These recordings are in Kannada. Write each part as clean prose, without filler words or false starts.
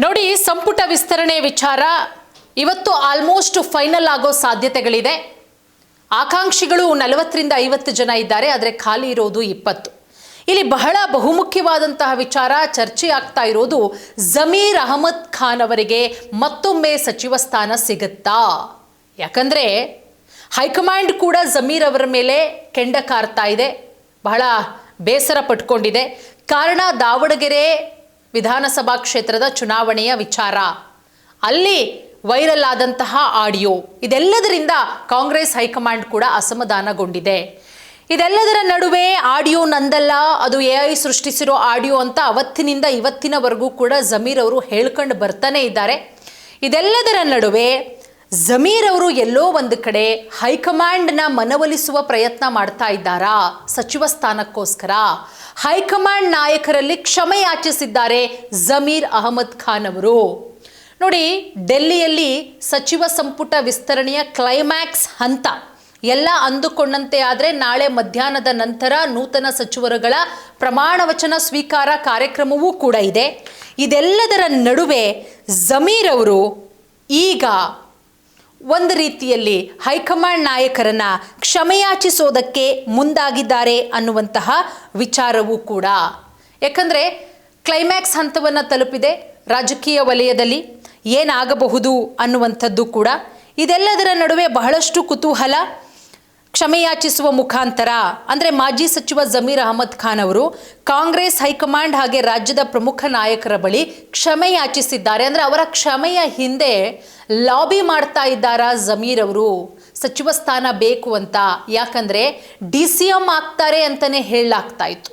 ನೋಡಿ, ಸಂಪುಟ ವಿಸ್ತರಣೆ ವಿಚಾರ ಇವತ್ತು ಆಲ್ಮೋಸ್ಟ್ ಫೈನಲ್ ಆಗೋ ಸಾಧ್ಯತೆಗಳಿದೆ. ಆಕಾಂಕ್ಷಿಗಳು 40ರಿಂದ 50 ಜನ ಇದ್ದಾರೆ, ಆದರೆ ಖಾಲಿ ಇರೋದು 20. ಇಲ್ಲಿ ಬಹಳ ಬಹುಮುಖ್ಯವಾದಂತಹ ವಿಚಾರ ಚರ್ಚೆ ಆಗ್ತಾ ಇರೋದು, ಜಮೀರ್ ಅಹಮದ್ ಖಾನ್ ಅವರಿಗೆ ಮತ್ತೊಮ್ಮೆ ಸಚಿವ ಸ್ಥಾನ ಸಿಗುತ್ತಾ? ಯಾಕಂದ್ರೆ ಹೈಕಮಾಂಡ್ ಕೂಡ ಜಮೀರ್ ಅವರ ಮೇಲೆ ಕೆಂಡ ಕಾರ್ತಾ ಇದೆ, ಬಹಳ ಬೇಸರ ಪಟ್ಕೊಂಡಿದೆ. ಕಾರಣ ದಾವಣಗೆರೆ ವಿಧಾನಸಭಾ ಕ್ಷೇತ್ರದ ಚುನಾವಣೆಯ ವಿಚಾರ, ಅಲ್ಲಿ ವೈರಲ್ ಆದಂತಹ ಆಡಿಯೋ, ಇದೆಲ್ಲದರಿಂದ ಕಾಂಗ್ರೆಸ್ ಹೈಕಮಾಂಡ್ ಕೂಡ ಅಸಮಾಧಾನಗೊಂಡಿದೆ. ಇದೆಲ್ಲದರ ನಡುವೆ ಆಡಿಯೋ ನಂದಲ್ಲ, ಅದು AI ಸೃಷ್ಟಿಸಿರೋ ಆಡಿಯೋ ಅಂತ ಅವತ್ತಿನಿಂದ ಇವತ್ತಿನವರೆಗೂ ಕೂಡ ಜಮೀರ್ ಅವರು ಹೇಳ್ಕೊಂಡು ಬರ್ತಾನೆ ಇದ್ದಾರೆ. ಇದೆಲ್ಲದರ ನಡುವೆ ಜಮೀರ್ ಅವರು ಎಲ್ಲೋ ಒಂದು ಕಡೆ ಹೈಕಮಾಂಡ್ನ ಮನವೊಲಿಸುವ ಪ್ರಯತ್ನ ಮಾಡ್ತಾ ಇದ್ದಾರಾ ಸಚಿವ ಸ್ಥಾನಕ್ಕೋಸ್ಕರ? ಹೈಕಮಾಂಡ್ ನಾಯಕರಲ್ಲಿ ಕ್ಷಮೆ ಯಾಚಿಸಿದ್ದಾರೆ ಜಮೀರ್ ಅಹಮದ್ ಖಾನ್ ಅವರು. ನೋಡಿ, ಡೆಲ್ಲಿಯಲ್ಲಿ ಸಚಿವ ಸಂಪುಟ ವಿಸ್ತರಣೆಯ ಕ್ಲೈಮ್ಯಾಕ್ಸ್ ಹಂತ ಎಲ್ಲ ಅಂದುಕೊಂಡಂತೆ ಆದರೆ ನಾಳೆ ಮಧ್ಯಾಹ್ನದ ನಂತರ ನೂತನ ಸಚಿವರುಗಳ ಪ್ರಮಾಣ ವಚನ ಸ್ವೀಕಾರ ಕಾರ್ಯಕ್ರಮವೂ ಕೂಡ ಇದೆ. ಇದೆಲ್ಲದರ ನಡುವೆ ಜಮೀರ್ ಅವರು ಈಗ ಒಂದು ರೀತಿಯಲ್ಲಿ ಹೈಕಮಾಂಡ್ ನಾಯಕರನ್ನ ಕ್ಷಮೆಯಾಚಿಸೋದಕ್ಕೆ ಮುಂದಾಗಿದ್ದಾರೆ ಅನ್ನುವಂತಹ ವಿಚಾರವೂ ಕೂಡ. ಯಾಕಂದರೆ ಕ್ಲೈಮ್ಯಾಕ್ಸ್ ಹಂತವನ್ನು ತಲುಪಿದೆ ರಾಜಕೀಯ ವಲಯದಲ್ಲಿ, ಏನಾಗಬಹುದು ಅನ್ನುವಂಥದ್ದು ಕೂಡ. ಇದೆಲ್ಲದರ ನಡುವೆ ಬಹಳಷ್ಟು ಕುತೂಹಲ. ಕ್ಷಮೆಯಾಚಿಸುವ ಮುಖಾಂತರ ಅಂದರೆ ಮಾಜಿ ಸಚಿವ ಜಮೀರ್ ಅಹಮದ್ ಖಾನ್ ಅವರು ಕಾಂಗ್ರೆಸ್ ಹೈಕಮಾಂಡ್ ಹಾಗೆ ರಾಜ್ಯದ ಪ್ರಮುಖ ನಾಯಕರ ಬಳಿ ಕ್ಷಮೆ ಯಾಚಿಸಿದ್ದಾರೆ. ಅಂದರೆ ಅವರ ಕ್ಷಮೆಯ ಹಿಂದೆ ಲಾಬಿ ಮಾಡ್ತಾ ಇದ್ದಾರಾ ಜಮೀರ್ ಅವರು, ಸಚಿವ ಸ್ಥಾನ ಬೇಕು ಅಂತ. ಯಾಕಂದರೆ DCM ಆಗ್ತಾರೆ ಅಂತಲೇ ಹೇಳಲಾಗ್ತಾ ಇತ್ತು.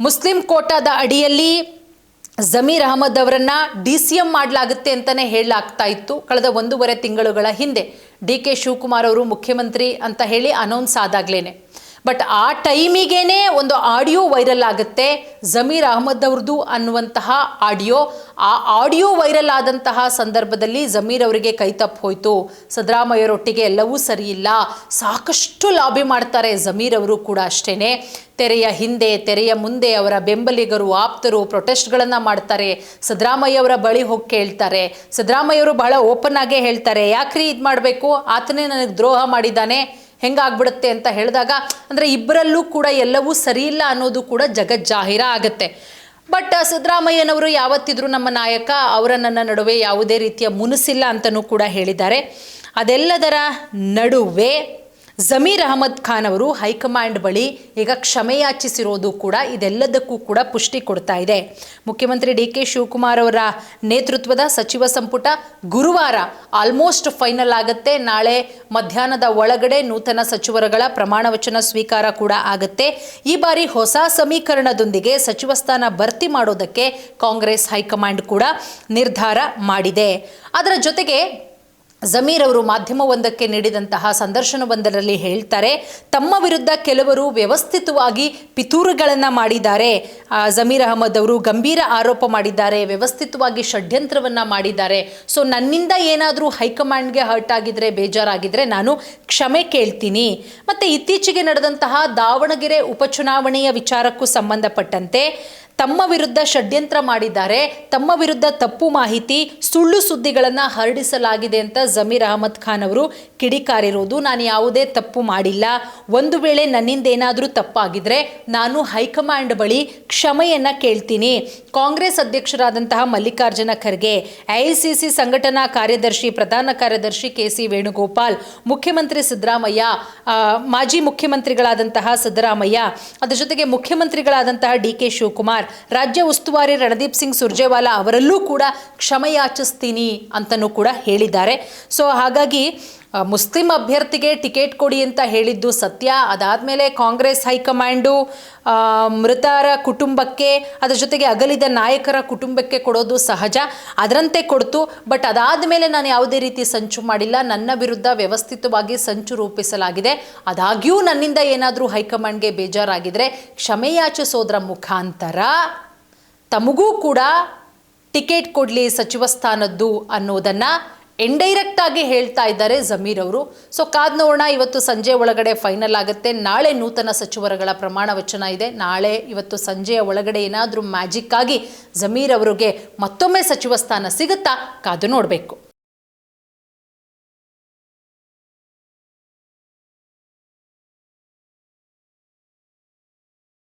ಮುಸ್ಲಿಂ ಕೋಟಾದ ಅಡಿಯಲ್ಲಿ ಜಮೀರ್ ಅಹಮದ್ ಅವರನ್ನ DCM ಮಾಡಲಾಗುತ್ತೆ ಅಂತಲೇ ಹೇಳಲಾಗ್ತಾ ಇತ್ತು ಕಳೆದ 1.5 ತಿಂಗಳುಗಳ ಹಿಂದೆ. DK ಶಿವಕುಮಾರ್ ಅವರು ಮುಖ್ಯಮಂತ್ರಿ ಅಂತ ಹೇಳಿ ಅನೌನ್ಸ್ ಆದಾಗ್ಲೇನೆ. ಬಟ್ ಆ ಟೈಮಿಗೇನೆ ಒಂದು ಆಡಿಯೋ ವೈರಲ್ ಆಗುತ್ತೆ, ಜಮೀರ್ ಅಹಮದ್ ಅವ್ರದ್ದು ಅನ್ನುವಂತಹ ಆಡಿಯೋ. ಆ ಆಡಿಯೋ ವೈರಲ್ ಆದಂತಹ ಸಂದರ್ಭದಲ್ಲಿ ಜಮೀರ್ ಅವರಿಗೆ ಕೈ ತಪ್ಪು ಹೋಯಿತು. ಸಿದ್ದರಾಮಯ್ಯರೊಟ್ಟಿಗೆ ಎಲ್ಲವೂ ಸರಿ ಇಲ್ಲ, ಸಾಕಷ್ಟು ಲಾಬಿ ಮಾಡ್ತಾರೆ ಜಮೀರ್ ಅವರು ಕೂಡ ಅಷ್ಟೇನೆ. ತೆರೆಯ ಹಿಂದೆ ತೆರೆಯ ಮುಂದೆ ಅವರ ಬೆಂಬಲಿಗರು ಆಪ್ತರು ಪ್ರೊಟೆಸ್ಟ್ಗಳನ್ನು ಮಾಡ್ತಾರೆ. ಸಿದ್ದರಾಮಯ್ಯ ಅವರ ಬಳಿ ಹೋಗಿ ಕೇಳ್ತಾರೆ. ಸಿದ್ದರಾಮಯ್ಯವರು ಬಹಳ ಓಪನ್ ಆಗೇ ಹೇಳ್ತಾರೆ, ಯಾಕ್ರಿ ಇದು ಮಾಡಬೇಕು, ಆತನೇ ನನಗೆ ದ್ರೋಹ ಮಾಡಿದ್ದಾನೆ, ಹೆಂಗಾಗ್ಬಿಡುತ್ತೆ ಅಂತ ಹೇಳಿದಾಗ, ಅಂದರೆ ಇಬ್ಬರಲ್ಲೂ ಕೂಡ ಎಲ್ಲವೂ ಸರಿ ಇಲ್ಲ ಅನ್ನೋದು ಕೂಡ ಜಗಜ್ಜಾಹಿರ ಆಗುತ್ತೆ. ಬಟ್ ಸಿದ್ದರಾಮಯ್ಯನವರು ಯಾವತ್ತಿದ್ರು ನಮ್ಮ ನಾಯಕ, ಅವರ ನನ್ನ ನಡುವೆ ಯಾವುದೇ ರೀತಿಯ ಮುನಿಸಿಲ್ಲ ಅಂತಲೂ ಕೂಡ ಹೇಳಿದ್ದಾರೆ. ಅದೆಲ್ಲದರ ನಡುವೆ ಜಮೀರ್ ಅಹಮದ್ ಖಾನ್ ಅವರು ಹೈಕಮಾಂಡ್ ಬಳಿ ಈಗ ಕ್ಷಮೆಯಾಚಿಸಿರೋದು ಕೂಡ ಇದೆಲ್ಲದಕ್ಕೂ ಕೂಡ ಪುಷ್ಟಿ ಕೊಡ್ತಾ ಇದೆ. ಮುಖ್ಯಮಂತ್ರಿ DK ಶಿವಕುಮಾರ್ ಅವರ ನೇತೃತ್ವದ ಸಚಿವ ಸಂಪುಟ ಗುರುವಾರ ಆಲ್ಮೋಸ್ಟ್ ಫೈನಲ್ ಆಗುತ್ತೆ. ನಾಳೆ ಮಧ್ಯಾಹ್ನದ ಒಳಗಡೆ ನೂತನ ಸಚಿವರುಗಳ ಪ್ರಮಾಣ ವಚನ ಸ್ವೀಕಾರ ಕೂಡ ಆಗುತ್ತೆ. ಈ ಬಾರಿ ಹೊಸ ಸಮೀಕರಣದೊಂದಿಗೆ ಸಚಿವ ಸ್ಥಾನ ಭರ್ತಿ ಮಾಡೋದಕ್ಕೆ ಕಾಂಗ್ರೆಸ್ ಹೈಕಮಾಂಡ್ ಕೂಡ ನಿರ್ಧಾರ ಮಾಡಿದೆ. ಅದರ ಜೊತೆಗೆ ಜಮೀರ್ ಅವರು ಮಾಧ್ಯಮವೊಂದಕ್ಕೆ ನೀಡಿದಂತಹ ಸಂದರ್ಶನವೊಂದರಲ್ಲಿ ಹೇಳ್ತಾರೆ, ತಮ್ಮ ವಿರುದ್ಧ ಕೆಲವರು ವ್ಯವಸ್ಥಿತವಾಗಿ ಪಿತೂರುಗಳನ್ನು ಮಾಡಿದ್ದಾರೆ. ಜಮೀರ್ ಅಹಮದ್ ಅವರು ಗಂಭೀರ ಆರೋಪ ಮಾಡಿದ್ದಾರೆ, ವ್ಯವಸ್ಥಿತವಾಗಿ ಷಡ್ಯಂತ್ರವನ್ನು ಮಾಡಿದ್ದಾರೆ. ಸೊ ನನ್ನಿಂದ ಏನಾದರೂ ಹೈಕಮಾಂಡ್ಗೆ ಹರ್ಟ್ ಆಗಿದ್ರೆ, ಬೇಜಾರಾಗಿದ್ದರೆ ನಾನು ಕ್ಷಮೆ ಕೇಳ್ತೀನಿ. ಮತ್ತು ಇತ್ತೀಚೆಗೆ ನಡೆದಂತಹ ದಾವಣಗೆರೆ ಉಪಚುನಾವಣೆಯ ವಿಚಾರಕ್ಕೂ ಸಂಬಂಧಪಟ್ಟಂತೆ ತಮ್ಮ ವಿರುದ್ಧ ಷಡ್ಯಂತ್ರ ಮಾಡಿದ್ದಾರೆ, ತಮ್ಮ ವಿರುದ್ಧ ತಪ್ಪು ಮಾಹಿತಿ ಸುಳ್ಳು ಸುದ್ದಿಗಳನ್ನು ಹರಡಿಸಲಾಗಿದೆ ಅಂತ ಜಮೀರ್ ಅಹಮದ್ ಖಾನ್ ಅವರು ಕಿಡಿಕಾರಿರೋದು. ನಾನು ಯಾವುದೇ ತಪ್ಪು ಮಾಡಿಲ್ಲ, ಒಂದು ವೇಳೆ ನನ್ನಿಂದ ಏನಾದರೂ ತಪ್ಪಾಗಿದ್ರೆ ನಾನು ಹೈಕಮಾಂಡ್ ಬಳಿ ಕ್ಷಮೆಯನ್ನು ಕೇಳ್ತೀನಿ. ಕಾಂಗ್ರೆಸ್ ಅಧ್ಯಕ್ಷರಾದಂತಹ ಮಲ್ಲಿಕಾರ್ಜುನ ಖರ್ಗೆ, AICC ಸಂಘಟನಾ ಕಾರ್ಯದರ್ಶಿ ಪ್ರಧಾನ ಕಾರ್ಯದರ್ಶಿ KC ವೇಣುಗೋಪಾಲ್, ಮುಖ್ಯಮಂತ್ರಿ ಸಿದ್ದರಾಮಯ್ಯ, ಮಾಜಿ ಮುಖ್ಯಮಂತ್ರಿಗಳಾದಂತಹ ಸಿದ್ದರಾಮಯ್ಯ, ಅದರ ಜೊತೆಗೆ ಮುಖ್ಯಮಂತ್ರಿಗಳಾದಂತಹ DK ಶಿವಕುಮಾರ್, ರಾಜ್ಯ ಉಸ್ತುವಾರಿ ರಣದೀಪ್ ಸಿಂಗ್ ಸುರ್ಜೇವಾಲಾ ಅವರಲ್ಲೂ ಕೂಡ ಕ್ಷಮೆಯಾಚಿಸ್ತೀನಿ ಅಂತಲೂ ಕೂಡ ಹೇಳಿದ್ದಾರೆ. ಸೊ ಹಾಗಾಗಿ ಮುಸ್ಲಿಂ ಅಭ್ಯರ್ಥಿಗೆ ಟಿಕೆಟ್ ಕೊಡಿ ಅಂತ ಹೇಳಿದ್ದು ಸತ್ಯ. ಅದಾದಮೇಲೆ ಕಾಂಗ್ರೆಸ್ ಹೈಕಮಾಂಡು ಮೃತರ ಕುಟುಂಬಕ್ಕೆ, ಅದರ ಜೊತೆಗೆ ಅಗಲಿದ ನಾಯಕರ ಕುಟುಂಬಕ್ಕೆ ಕೊಡೋದು ಸಹಜ, ಅದರಂತೆ ಕೊಡ್ತು. ಬಟ್ ಅದಾದ ಮೇಲೆ ನಾನು ಯಾವುದೇ ರೀತಿ ಸಂಚು ಮಾಡಿಲ್ಲ, ನನ್ನ ವಿರುದ್ಧ ವ್ಯವಸ್ಥಿತವಾಗಿ ಸಂಚು ರೂಪಿಸಲಾಗಿದೆ. ಆದಾಗ್ಯೂ ನನ್ನಿಂದ ಏನಾದರೂ ಹೈಕಮಾಂಡ್ಗೆ ಬೇಜಾರಾಗಿದ್ದರೆ ಕ್ಷಮೆಯಾಚಿಸೋದ್ರ ಮುಖಾಂತರ ತಮಗೂ ಕೂಡ ಟಿಕೆಟ್ ಕೊಡಲಿ ಸಚಿವ ಸ್ಥಾನದ್ದು ಅನ್ನೋದನ್ನು ಇಂಡೈರೆಕ್ಟ್ ಆಗಿ ಹೇಳ್ತಾ ಇದ್ದಾರೆ ಜಮೀರ್ ಅವರು. ಸೊ ಕಾದ್ ನೋಡೋಣ, ಇವತ್ತು ಸಂಜೆ ಒಳಗಡೆ ಫೈನಲ್ ಆಗುತ್ತೆ. ನಾಳೆ ನೂತನ ಸಚಿವರುಗಳ ಪ್ರಮಾಣ ವಚನ ಇದೆ. ನಾಳೆ ಇವತ್ತು ಸಂಜೆಯ ಒಳಗಡೆ ಏನಾದರೂ ಮ್ಯಾಜಿಕ್ ಆಗಿ ಜಮೀರ್ ಅವರಿಗೆ ಮತ್ತೊಮ್ಮೆ ಸಚಿವ ಸ್ಥಾನ ಸಿಗುತ್ತಾ ಕಾದು ನೋಡಬೇಕು.